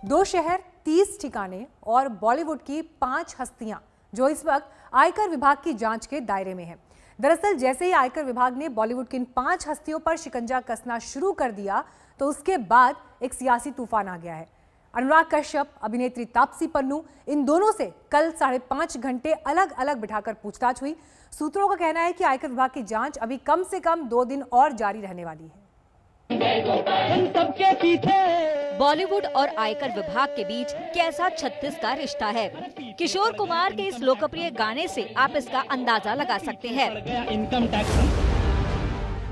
2 शहर, 30 ठिकाने और बॉलीवुड की 5 हस्तियां जो इस वक्त आयकर विभाग की जांच के दायरे में हैं। दरअसल जैसे ही आयकर विभाग ने बॉलीवुड की इन 5 हस्तियों पर शिकंजा कसना शुरू कर दिया तो उसके बाद एक सियासी तूफान आ गया है। अनुराग कश्यप, अभिनेत्री तापसी पन्नू, इन दोनों से कल 5.5 घंटे अलग अलग बिठाकर पूछताछ हुई। सूत्रों का कहना है कि आयकर विभाग की जांच अभी कम से कम 2 दिन और जारी रहने वाली है। बॉलीवुड और आयकर विभाग के बीच कैसा 36 का रिश्ता है। किशोर कुमार के इस लोकप्रिय गाने से आप इसका अंदाजा लगा सकते हैं।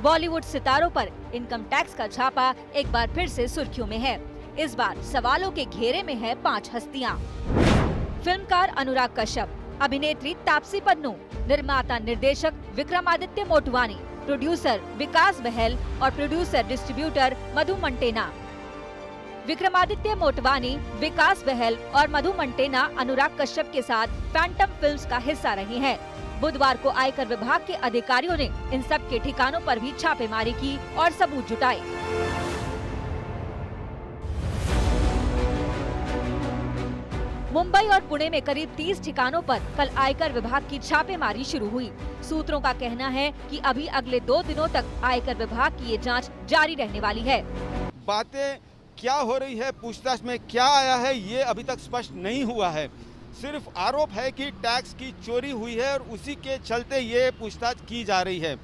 बॉलीवुड सितारों पर इनकम टैक्स का छापा एक बार फिर से सुर्खियों में है। इस बार सवालों के घेरे में है 5 हस्तियां। फिल्मकार अनुराग कश्यप, अभिनेत्री तापसी पन्नू, निर्माता निर्देशक विक्रमादित्य मोटवानी, प्रोड्यूसर विकास बहल और प्रोड्यूसर डिस्ट्रीब्यूटर मधु मंटेना। विक्रमादित्य मोटवानी, विकास बहल और मधु मंटेना अनुराग कश्यप के साथ फैंटम फिल्म्स का हिस्सा रहे हैं। बुधवार को आयकर विभाग के अधिकारियों ने इन सब के ठिकानों पर भी छापेमारी की और सबूत जुटाए। मुंबई और पुणे में करीब 30 ठिकानों पर कल आयकर विभाग की छापेमारी शुरू हुई। सूत्रों का कहना है कि अभी अगले 2 दिनों तक आयकर विभाग की ये जांच जारी रहने वाली है। बातें क्या हो रही है, पूछताछ में क्या आया है, ये अभी तक स्पष्ट नहीं हुआ है। सिर्फ आरोप है कि टैक्स की चोरी हुई है और उसी के चलते ये पूछताछ की जा रही है।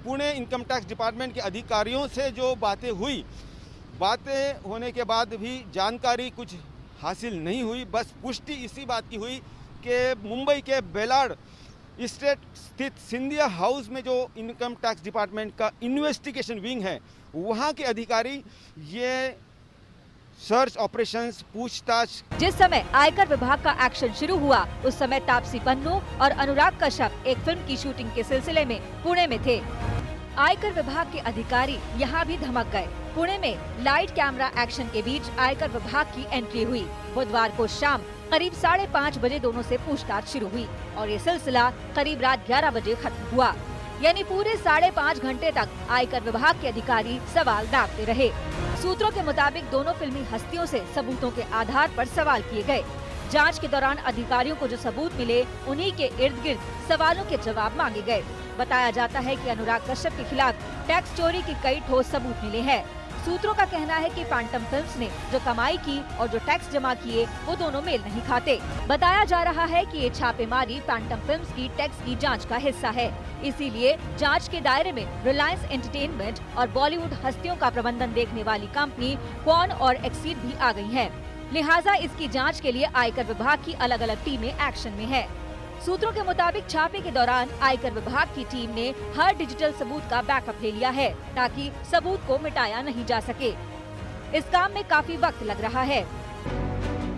पुणे इनकम टैक्स डिपार्टमेंट के अधिकारियों से जो बातें हुई, बातें होने के बाद भी जानकारी कुछ हासिल नहीं हुई। बस पुष्टि इसी बात की हुई कि मुंबई के बेलाड स्टेट स्थित सिंधिया हाउस में जो इनकम टैक्स डिपार्टमेंट का इन्वेस्टिगेशन विंग है, वहां के अधिकारी ये सर्च ऑपरेशंस, पूछताछ। जिस समय आयकर विभाग का एक्शन शुरू हुआ उस समय तापसी पन्नू और अनुराग कश्यप एक फिल्म की शूटिंग के सिलसिले में पुणे में थे। आयकर विभाग के अधिकारी यहाँ भी धमक गए। पुणे में लाइट कैमरा एक्शन के बीच आयकर विभाग की एंट्री हुई। बुधवार को शाम करीब 5:30 बजे दोनों से पूछताछ शुरू हुई और ये सिलसिला करीब रात 11 बजे खत्म हुआ। यानी पूरे 5.5 घंटे तक आयकर विभाग के अधिकारी सवाल दागते रहे। सूत्रों के मुताबिक दोनों फिल्मी हस्तियों से सबूतों के आधार पर सवाल किए गए। जांच के दौरान अधिकारियों को जो सबूत मिले उन्हीं के इर्द गिर्द सवालों के जवाब मांगे गए। बताया जाता है कि अनुराग कश्यप के खिलाफ टैक्स चोरी की कई ठोस सबूत मिले हैं। सूत्रों का कहना है कि फैंटम फिल्म्स ने जो कमाई की और जो टैक्स जमा किए वो दोनों मेल नहीं खाते। बताया जा रहा है कि ये छापेमारी फैंटम फिल्म्स की टैक्स की जांच का हिस्सा है। इसीलिए जांच के दायरे में रिलायंस एंटरटेनमेंट और बॉलीवुड हस्तियों का प्रबंधन देखने वाली कंपनी क्वान और एक्सीड भी आ गई है। लिहाजा इसकी जांच के लिए आयकर विभाग की अलग अलग टीमें एक्शन में है। सूत्रों के मुताबिक छापे के दौरान आयकर विभाग की टीम ने हर डिजिटल सबूत का बैकअप ले लिया है ताकि सबूत को मिटाया नहीं जा सके। इस काम में काफी वक्त लग रहा है।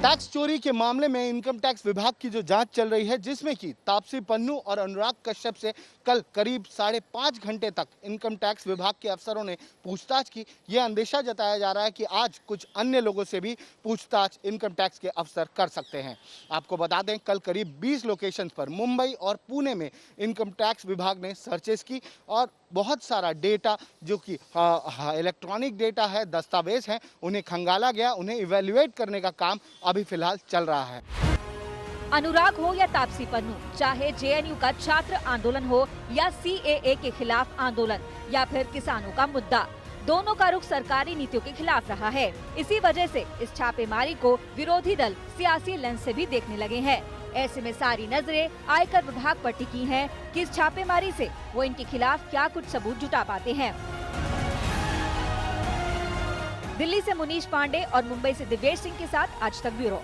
टैक्स चोरी के मामले में इनकम टैक्स विभाग की जो जांच चल रही है, जिसमें कि तापसी पन्नू और अनुराग कश्यप से कल करीब 5.5 घंटे तक इनकम टैक्स विभाग के अफसरों ने पूछताछ की। यह अंदेशा जताया जा रहा है कि आज कुछ अन्य लोगों से भी पूछताछ इनकम टैक्स के अफसर कर सकते हैं। आपको बता दें, कल करीब 20 लोकेशंस पर मुंबई और पुणे में इनकम टैक्स विभाग ने सर्चेस की और बहुत सारा डेटा जो कि इलेक्ट्रॉनिक डेटा है, दस्तावेज हैं, उन्हें खंगाला गया। उन्हें इवेल्युएट करने का काम अभी फिलहाल चल रहा है। अनुराग हो या तापसी पन्नू, चाहे जेएनयू का छात्र आंदोलन हो या सीएए के खिलाफ आंदोलन या फिर किसानों का मुद्दा, दोनों का रुख सरकारी नीतियों के खिलाफ रहा है। इसी वजह से इस छापेमारी को विरोधी दल सियासी लेंस से भी देखने लगे हैं। ऐसे में सारी नजरें आयकर विभाग पर टिकी हैं कि इस छापेमारी से वो इनके खिलाफ क्या कुछ सबूत जुटा पाते हैं। दिल्ली से मुनीश पांडे और मुंबई से दिव्येश सिंह के साथ आज तक ब्यूरो।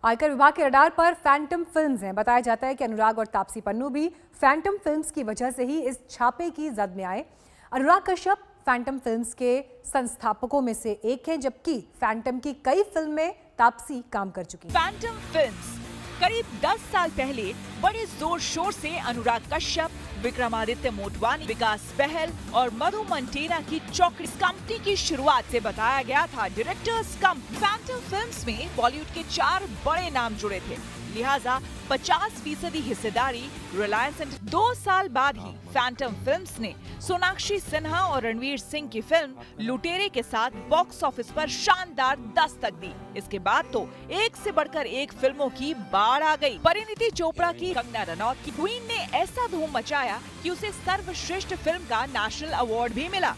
आयकर विभाग के रडार पर फैंटम फिल्म्स हैं। बताया जाता है कि अनुराग और तापसी पन्नू भी फैंटम फिल्म्स की वजह से ही इस छापे की जद में आए। अनुराग कश्यप फैंटम फिल्म्स के संस्थापकों में से एक हैं, जबकि फैंटम की कई फिल्म में तापसी काम कर चुकी हैं। फैंटम फिल्म्स करीब 10 साल पहले बड़े जोर शोर से अनुराग कश्यप, विक्रमादित्य मोटवानी, विकास बहल और मधु मंटेना की चौकड़ी कंपनी की शुरुआत से बताया गया था डायरेक्टर्स कंपनी। फैंटम फिल्म्स में बॉलीवुड के 4 बड़े नाम जुड़े थे, लिहाजा 50% हिस्सेदारी रिलायंस। 2 साल बाद ही फैंटम फिल्म्स ने सोनाक्षी सिन्हा और रणवीर सिंह की फिल्म लुटेरे के साथ बॉक्स ऑफिस पर शानदार दस्तक दी। इसके बाद तो एक से बढ़कर एक फिल्मों की बाढ़ आ गई। परिणीति चोपड़ा की कंगना रनौत की क्वीन ने ऐसा धूम मचाया कि उसे सर्वश्रेष्ठ फिल्म का नेशनल अवार्ड भी मिला।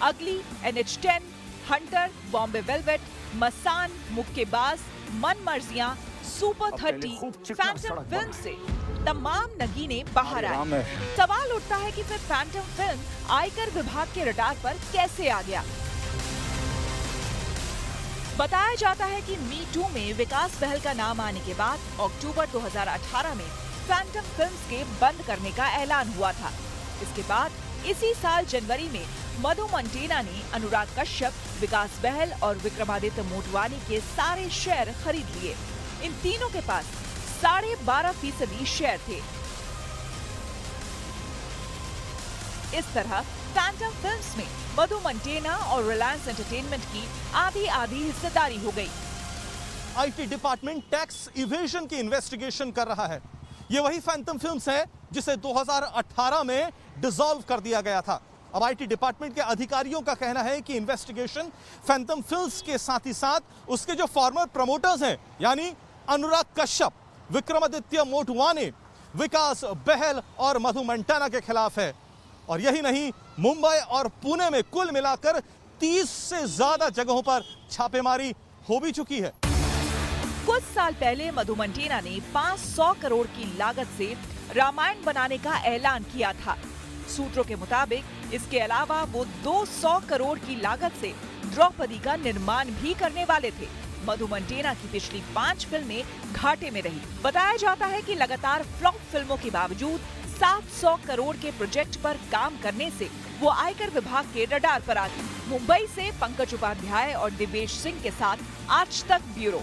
अगली, NH10, हंटर, बॉम्बे वेलवेट, मसान, मुक्केबाज, मन मर्जियां, सुपर 30, फैंटम फिल्म से तमाम नगीने बाहर आए। सवाल उठता है कि फिर फैंटम फिल्म आयकर विभाग के रडार पर कैसे आ गया। बताया जाता है कि मी टू में विकास बहल का नाम आने के बाद अक्टूबर 2018 में फैंटम फिल्म्स के बंद करने का ऐलान हुआ था। इसके बाद इसी साल जनवरी में मधु मंटेना ने अनुराग कश्यप, विकास बहल और विक्रमादित्य मोटवानी के सारे शेयर खरीद लिए। इन तीनों के पास 12.5% शेयर थे। इस तरह फैंटम फिल्म्स में मधु मंटेना और रिलायंस एंटरटेनमेंट की आधी हिस्सेदारी हो गई। आईटी डिपार्टमेंट टैक्स इवेजन की इन्वेस्टिगेशन कर रहा है। ये वही फैंटम फिल्म्स है जिसे 2018 में डिसॉल्व कर दिया गया था। अब आईटी डिपार्टमेंट के अधिकारियों का कहना है कि इन्वेस्टिगेशन फैंटम फिल्म्स के साथ ही साथ उसके जो फॉर्मर प्रमोटर्स हैं, यानी अनुराग कश्यप, विक्रमादित्य मोटवानी, विकास बहल और मधु मंटेना के खिलाफ है। और यही नहीं, मुंबई और पुणे में कुल मिलाकर 30 से ज्यादा जगहों पर छापेमारी हो भी चुकी है। कुछ साल पहले मधु मंटेना ने 500 करोड़ की लागत से रामायण बनाने का ऐलान किया था। सूत्रों के मुताबिक इसके अलावा वो 200 करोड़ की लागत से द्रौपदी का निर्माण भी करने वाले थे। मधु मंटेना की पिछली 5 फिल्में घाटे में रही। बताया जाता है कि लगातार फ्लॉप फिल्मों के बावजूद 700 करोड़ के प्रोजेक्ट पर काम करने से वो आयकर विभाग के रडार पर आ गई। मुंबई से पंकज उपाध्याय और दिवेश सिंह के साथ आज तक ब्यूरो।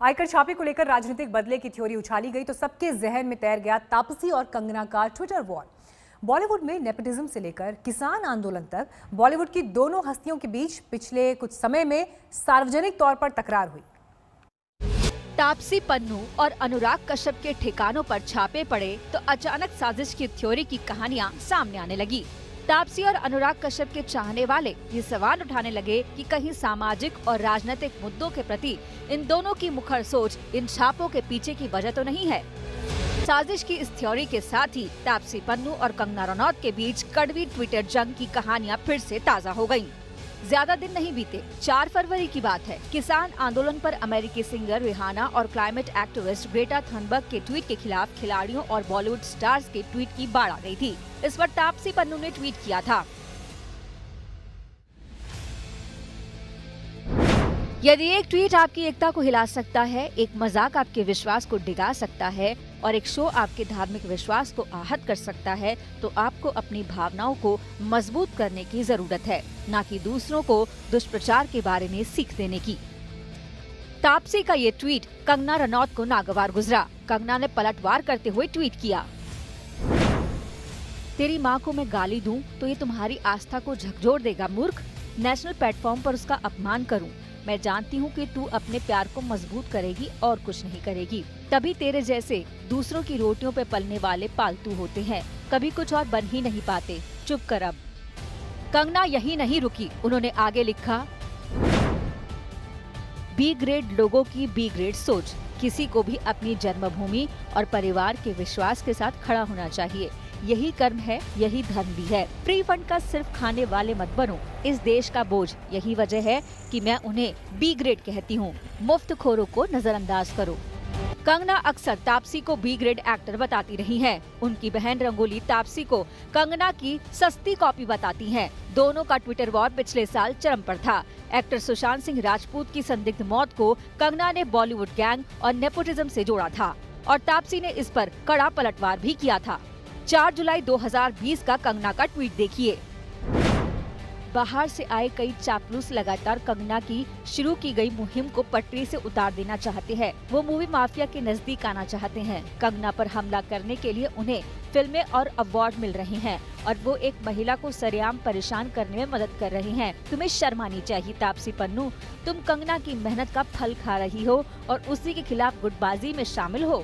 आयकर छापे को लेकर राजनीतिक बदले की थ्योरी उछाली गई तो सबके जहन में तैर गया तापसी और कंगना का ट्विटर वॉर। बॉलीवुड में नेपोटिज्म से लेकर किसान आंदोलन तक बॉलीवुड की दोनों हस्तियों के बीच पिछले कुछ समय में सार्वजनिक तौर पर तकरार हुई। तापसी पन्नू और अनुराग कश्यप के ठिकानों पर छापे पड़े तो अचानक साजिश की थ्योरी की कहानियां सामने आने लगी। तापसी और अनुराग कश्यप के चाहने वाले ये सवाल उठाने लगे कि कहीं सामाजिक और राजनीतिक मुद्दों के प्रति इन दोनों की मुखर सोच इन छापों के पीछे की वजह तो नहीं है। साजिश की इस थ्योरी के साथ ही तापसी पन्नू और कंगना रनौत के बीच कड़वी ट्विटर जंग की कहानियां फिर से ताज़ा हो गयीं। ज्यादा दिन नहीं बीते, 4 फरवरी की बात है। किसान आंदोलन पर अमेरिकी सिंगर रिहाना और क्लाइमेट एक्टिविस्ट ग्रेटा थनबर्ग के ट्वीट के खिलाफ खिलाड़ियों और बॉलीवुड स्टार्स के ट्वीट की बाढ़ आ गई थी। इस पर तापसी पन्नू ने ट्वीट किया था, यदि एक ट्वीट आपकी एकता को हिला सकता है, एक मजाक आपके विश्वास को डिगा सकता है और एक शो आपके धार्मिक विश्वास को आहत कर सकता है, तो आपको अपनी भावनाओं को मजबूत करने की जरूरत है, न कि दूसरों को दुष्प्रचार के बारे में सीख देने की। तापसी का ये ट्वीट कंगना रनौत को नागवार गुजरा। कंगना ने पलटवार करते हुए ट्वीट किया, तेरी माँ को मैं गाली दूं तो ये तुम्हारी आस्था को झकझोर देगा मूर्ख। नेशनल प्लेटफॉर्म पर उसका अपमान करूं। मैं जानती हूँ कि तू अपने प्यार को मजबूत करेगी और कुछ नहीं करेगी। तभी तेरे जैसे दूसरों की रोटियों पे पलने वाले पालतू होते हैं, कभी कुछ और बन ही नहीं पाते। चुप कर अब। कंगना यही नहीं रुकी, उन्होंने आगे लिखा, बी ग्रेड लोगों की बी ग्रेड सोच। किसी को भी अपनी जन्मभूमि और परिवार के विश्वास के साथ खड़ा होना चाहिए। यही कर्म है, यही धर्म भी है। फ्री फंड का सिर्फ खाने वाले मत बनो, इस देश का बोझ। यही वजह है कि मैं उन्हें बी ग्रेड कहती हूँ। मुफ्त खोरों को नजरअंदाज करो। कंगना अक्सर तापसी को बी ग्रेड एक्टर बताती रही हैं। उनकी बहन रंगोली तापसी को कंगना की सस्ती कॉपी बताती हैं। दोनों का ट्विटर वॉर पिछले साल चरम पर था। एक्टर सुशांत सिंह राजपूत की संदिग्ध मौत को कंगना ने बॉलीवुड गैंग और नेपोटिज्म से जोड़ा था और तापसी ने इस पर कड़ा पलटवार भी किया था। 4 जुलाई 2020 का कंगना का ट्वीट देखिए, बाहर से आए कई चापलूस लगातार कंगना की शुरू की गई मुहिम को पटरी से उतार देना चाहते हैं। वो मूवी माफिया के नजदीक आना चाहते हैं। कंगना पर हमला करने के लिए उन्हें फिल्में और अवार्ड मिल रहे हैं और वो एक महिला को सरेआम परेशान करने में मदद कर रहे हैं। तुम्हें शर्म आनी चाहिए तापसी पन्नू। तुम कंगना की मेहनत का फल खा रही हो और उसी के खिलाफ गुटबाजी में शामिल हो।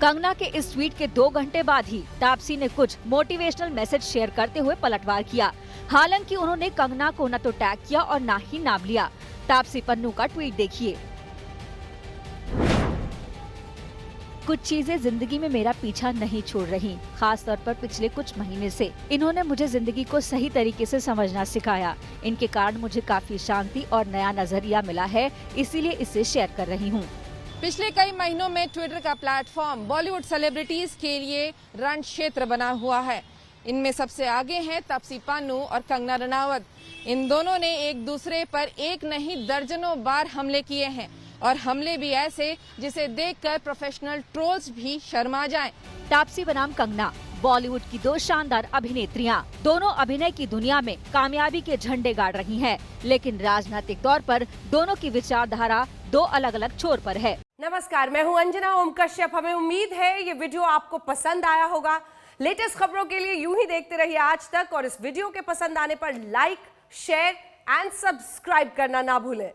कंगना के इस ट्वीट के 2 घंटे बाद ही तापसी ने कुछ मोटिवेशनल मैसेज शेयर करते हुए पलटवार किया। हालांकि उन्होंने कंगना को न तो टैग किया और न ही नाम लिया। तापसी पन्नू का ट्वीट देखिए। कुछ चीजें जिंदगी में मेरा पीछा नहीं छोड़ रही, खास तौर पर पिछले कुछ महीने से। इन्होंने मुझे जिंदगी को सही तरीके से समझना सिखाया। इनके कारण मुझे काफी शांति और नया नजरिया मिला है, इसीलिए इसे शेयर कर रही हूँ। पिछले कई महीनों में ट्विटर का प्लेटफॉर्म बॉलीवुड सेलिब्रिटीज के लिए रण क्षेत्र बना हुआ है। इनमें सबसे आगे हैं तापसी पन्नू और कंगना रनावत। इन दोनों ने एक दूसरे पर एक नहीं दर्जनों बार हमले किए हैं और हमले भी ऐसे जिसे देखकर प्रोफेशनल ट्रोल्स भी शर्मा जाएं। तापसी बनाम कंगना बॉलीवुड की 2 शानदार अभिनेत्रियां। दोनों अभिनय की दुनिया में कामयाबी के झंडे गाड़ रही हैं, लेकिन राजनीतिक तौर पर दोनों की विचारधारा 2 अलग-अलग छोर पर है। नमस्कार, मैं हूं अंजना ओम कश्यप। हमें उम्मीद है ये वीडियो आपको पसंद आया होगा। लेटेस्ट खबरों के लिए यूं ही देखते रहिए आज तक और इस वीडियो के पसंद आने पर लाइक, शेयर एंड सब्सक्राइब करना ना भूलें।